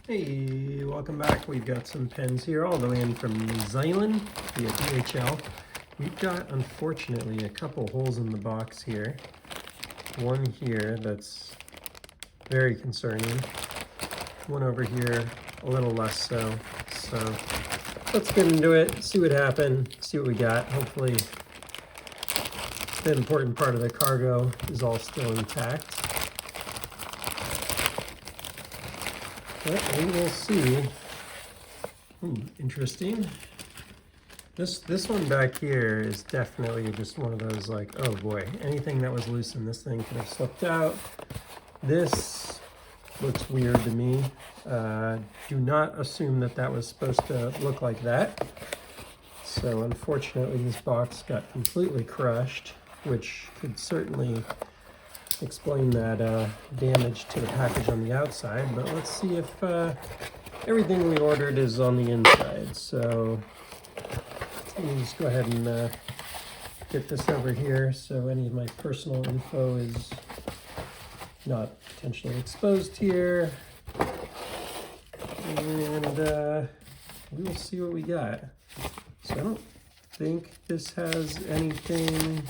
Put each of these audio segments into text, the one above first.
Hey, welcome back. We've got some pens here all the way in from New Zealand via DHL. We've got, unfortunately, a couple holes in the box here. One here that's very concerning. One over here, a little less so. So let's get into it, see what happened, see what we got. Hopefully the important part of the cargo is all still intact. But we will see. Interesting. This one back here is definitely just one of those like, oh boy, anything that was loose in this thing could have slipped out. This looks weird to me. Do not assume that that was supposed to look like that. So unfortunately this box got completely crushed, which could certainly explain that damage to the package on the outside. But let's see if everything we ordered is on the inside. So let me just go ahead and get this over here so any of my personal info is not potentially exposed here. And we will see what we got. So I don't think this has anything.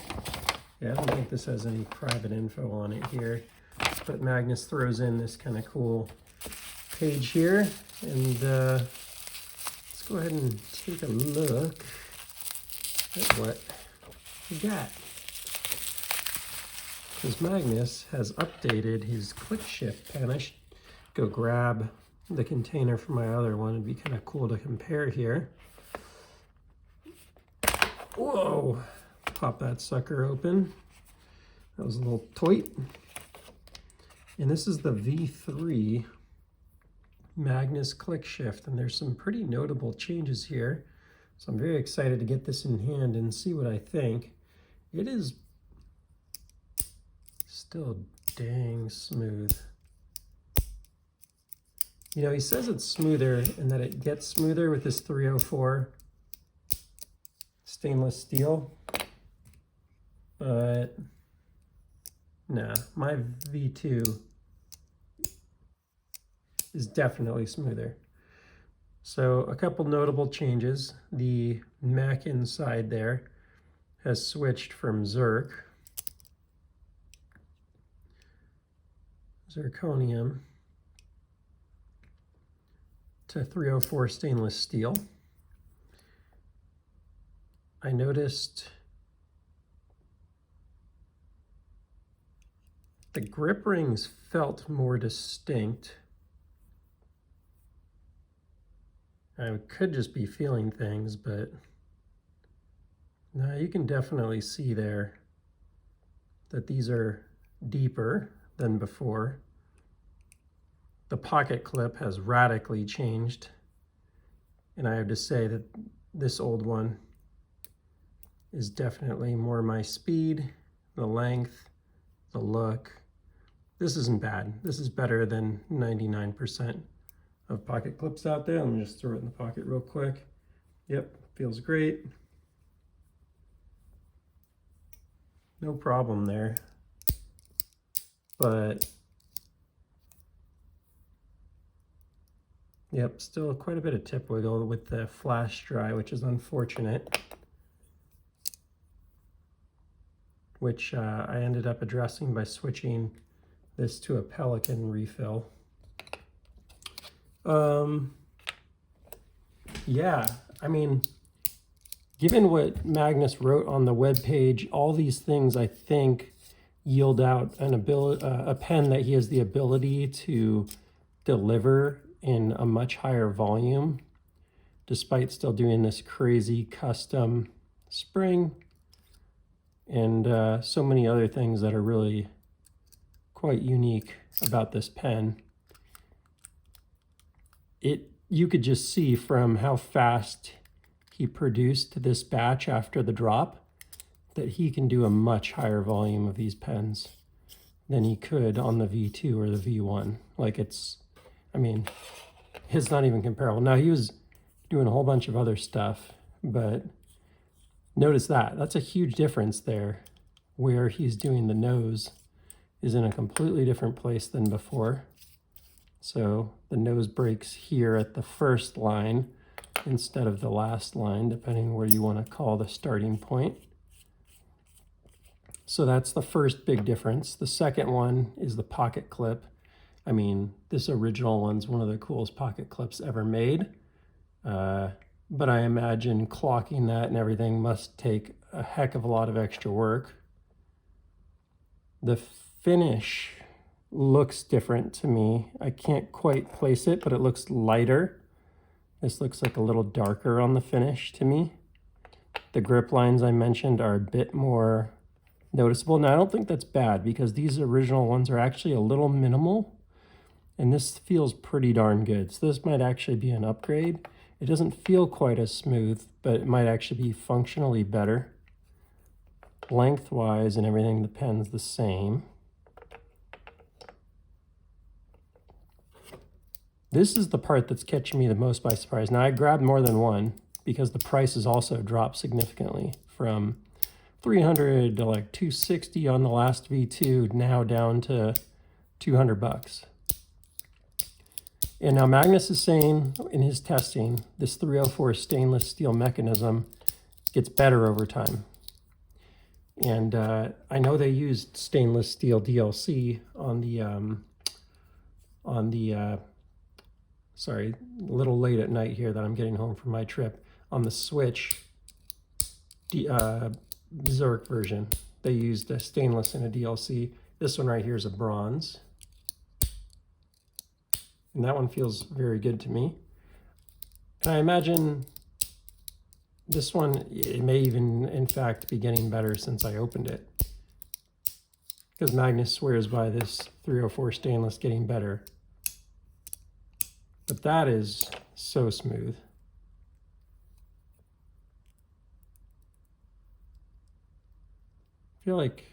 Yeah, I don't think this has any private info on it here. But Magnus throws in this kind of cool page here. And let's go ahead and take a look at what we got. Because Magnus has updated his ClickShift pen. I should go grab the container for my other one. It'd be kind of cool to compare here. Whoa! Pop that sucker open. That was a little toit. And this is the V3 Magnus ClickShift, and there's some pretty notable changes here. So I'm very excited to get this in hand and see what I think. It is still dang smooth. You know, he says it's smoother and that it gets smoother with this 304 stainless steel. But nah, my V2 is definitely smoother. So a couple notable changes. The Mac inside there has switched from zirconium to 304 stainless steel. I noticed the grip rings felt more distinct. I could just be feeling things, but no, you can definitely see there that these are deeper than before. The pocket clip has radically changed, and I have to say that this old one is definitely more my speed, the length, the look. This isn't bad. This is better than 99% of pocket clips out there. Let me just throw it in the pocket real quick. Yep, feels great. No problem there. But yep, still quite a bit of tip wiggle with the flash dry, which is unfortunate. Which I ended up addressing by switching this to a Pelican refill. Yeah, I mean, given what Magnus wrote on the web page, all these things I think yield out a pen that he has the ability to deliver in a much higher volume, despite still doing this crazy custom spring and so many other things that are really quite unique about this pen. You could just see from how fast he produced this batch after the drop that he can do a much higher volume of these pens than he could on the V2 or the V1. Like it's not even comparable. Now he was doing a whole bunch of other stuff, but notice that's a huge difference there, where he's doing the nose is in a completely different place than before. So the nose breaks here at the first line instead of the last line, depending where you want to call the starting point. So that's the first big difference. The second one is the pocket clip. I mean, this original one's one of the coolest pocket clips ever made. But I imagine clocking that and everything must take a heck of a lot of extra work. The finish looks different to me. I can't quite place it, but it looks lighter. This looks like a little darker on the finish to me. The grip lines I mentioned are a bit more noticeable. Now, I don't think that's bad because these original ones are actually a little minimal, and this feels pretty darn good. So this might actually be an upgrade. It doesn't feel quite as smooth, but it might actually be functionally better. Lengthwise and everything, the pen's the same. This is the part that's catching me the most by surprise. Now, I grabbed more than one because the prices also dropped significantly from $300 to like $260 on the last V2, now down to $200. And now Magnus is saying in his testing, this 304 stainless steel mechanism gets better over time. And I know they used stainless steel DLC on the sorry, a little late at night here that I'm getting home from my trip, on the Switch Zurich version. They used a stainless in a DLC. This one right here is a bronze. And that one feels very good to me. And I imagine this one, it may even, in fact, be getting better since I opened it. Because Magnus swears by this 304 stainless getting better. But that is so smooth. I feel like,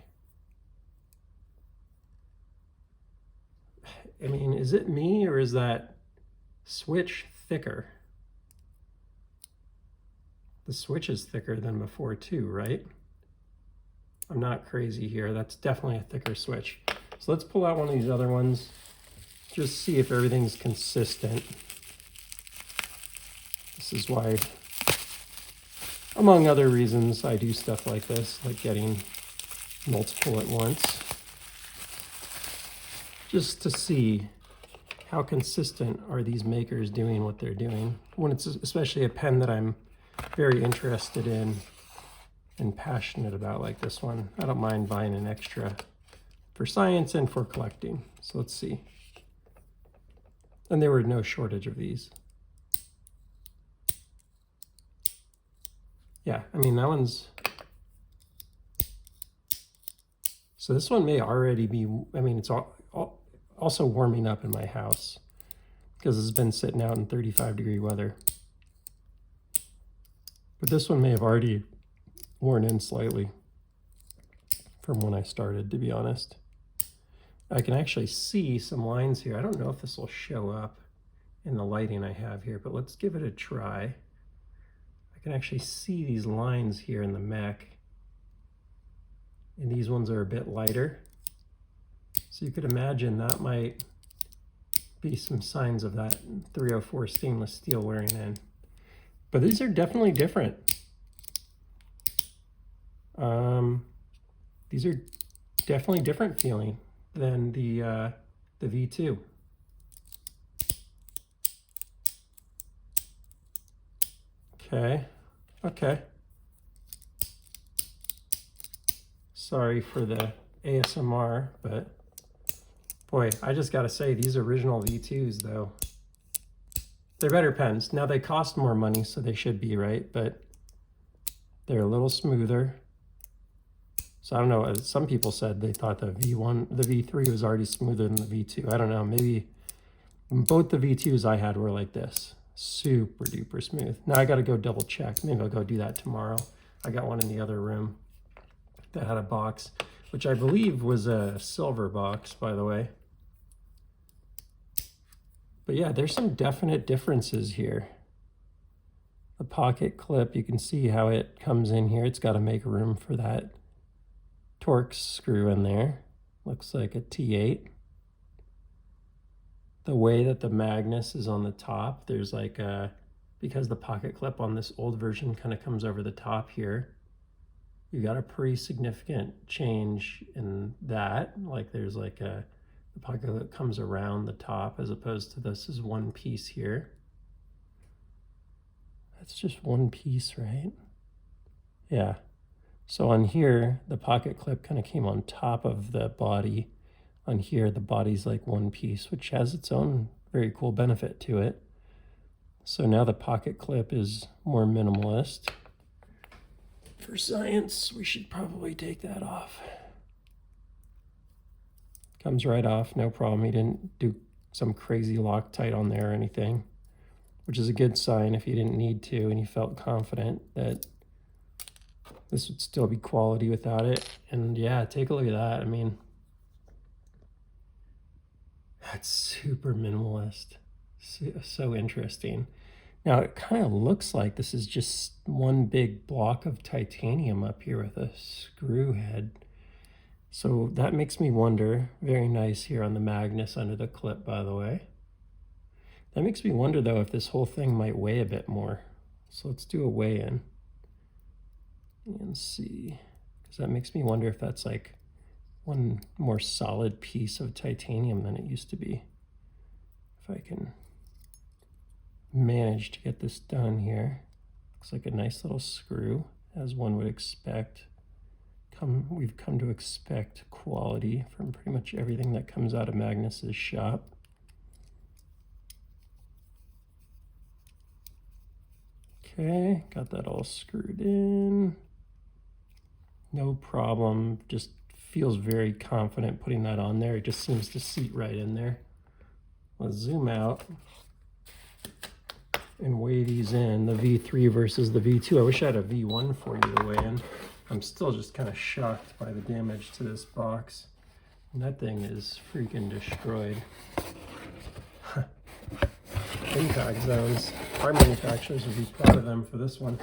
I mean, is it me or is that switch thicker? The switch is thicker than before too, right? I'm not crazy here. That's definitely a thicker switch. So let's pull out one of these other ones. Just see if everything's consistent. This is why, among other reasons, I do stuff like this, like getting multiple at once. Just to see how consistent are these makers doing what they're doing. When it's especially a pen that I'm very interested in and passionate about like this one. I don't mind buying an extra for science and for collecting. So let's see. And there were no shortage of these. Yeah, I mean, that one's... So this one may already be, I mean, it's also warming up in my house because it's been sitting out in 35-degree weather. But this one may have already worn in slightly from when I started, to be honest. I can actually see some lines here. I don't know if this will show up in the lighting I have here, but let's give it a try. I can actually see these lines here in the mech. And these ones are a bit lighter. So you could imagine that might be some signs of that 304 stainless steel wearing in. But these are definitely different. These are definitely different feeling than the V2. Okay. Sorry for the ASMR, but boy, I just gotta say, these original V2s though, they're better pens. Now they cost more money, so they should be, right? But they're a little smoother. So I don't know, some people said they thought the V3 was already smoother than the V2. I don't know, maybe both the V2s I had were like this, super duper smooth. Now I gotta go double check. Maybe I'll go do that tomorrow. I got one in the other room that had a box, which I believe was a silver box, by the way. But yeah, there's some definite differences here. The pocket clip, you can see how it comes in here. It's got to make room for that Torx screw in there. Looks like a T8. the way that the Magnus is on the top, there's like a, because the pocket clip on this old version kind of comes over the top here, you got a pretty significant change in that. Like there's like a, the pocket clip comes around the top as opposed to this is one piece here. That's just one piece, right? Yeah. So on here, the pocket clip kind of came on top of the body. On here, the body's like one piece, which has its own very cool benefit to it. So now the pocket clip is more minimalist. For science, we should probably take that off. Comes right off, no problem. He didn't do some crazy Loctite on there or anything, which is a good sign if he didn't need to and he felt confident that this would still be quality without it. And yeah, take a look at that. I mean, that's super minimalist. So interesting. Now it kind of looks like this is just one big block of titanium up here with a screw head. So that makes me wonder, very nice here on the Magnus under the clip, by the way. That makes me wonder though if this whole thing might weigh a bit more. So let's do a weigh-in and see, because that makes me wonder if that's like one more solid piece of titanium than it used to be. If I can manage to get this done here. Looks like a nice little screw, as one would expect. We've come to expect quality from pretty much everything that comes out of Magnus's shop. Okay, got that all screwed in. No problem, just feels very confident putting that on there. It just seems to seat right in there. Let's zoom out and weigh these in, the V3 versus the V2. I wish I had a V1 for you to weigh in. I'm still just kind of shocked by the damage to this box. And that thing is freaking destroyed. Impact zones. Our manufacturers would be proud of them for this one.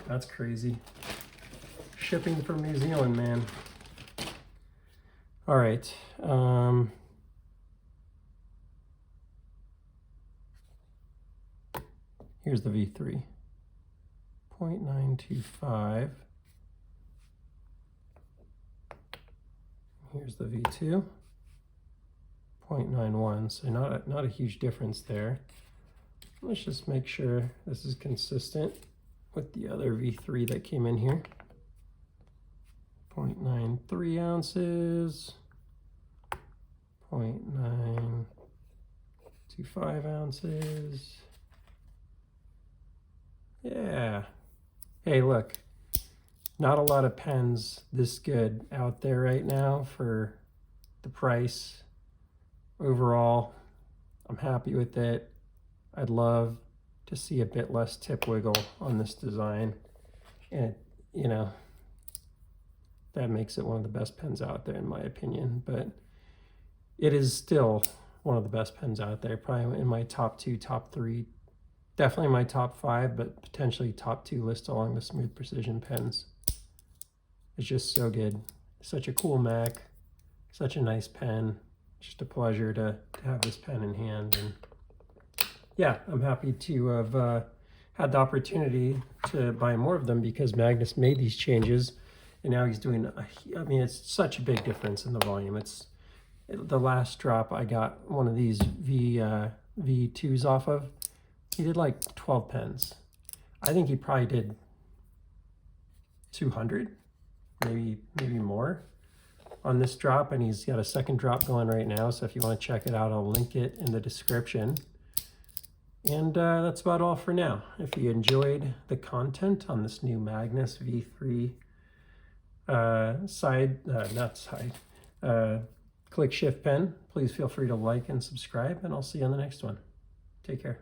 That's crazy. Shipping from New Zealand, man. All right. Here's the V3. 0.925. Here's the V2. 0.91. So not a huge difference there. Let's just make sure this is consistent with the other V3 that came in here. 0.93 ounces. 0.925 ounces. Yeah. Hey, look, not a lot of pens this good out there right now for the price. Overall, I'm happy with it. I'd love to see a bit less tip wiggle on this design. And, you know, that makes it one of the best pens out there in my opinion, but it is still one of the best pens out there, probably in my top 2, top 3, definitely my top 5, but potentially top 2 list along the Smooth Precision pens. It's just so good. Such a cool Mac, such a nice pen. Just a pleasure to have this pen in hand. And yeah, I'm happy to have had the opportunity to buy more of them because Magnus made these changes and now he's doing, I mean, it's such a big difference in the volume. The last drop I got one of these V2s off of, he did like 12 pens. I think he probably did 200, maybe more on this drop, and he's got a second drop going right now, so if you want to check it out, I'll link it in the description. And that's about all for now. If you enjoyed the content on this new Magnus V3 ClickShift pen, please feel free to like and subscribe, and I'll see you on the next one. Take care.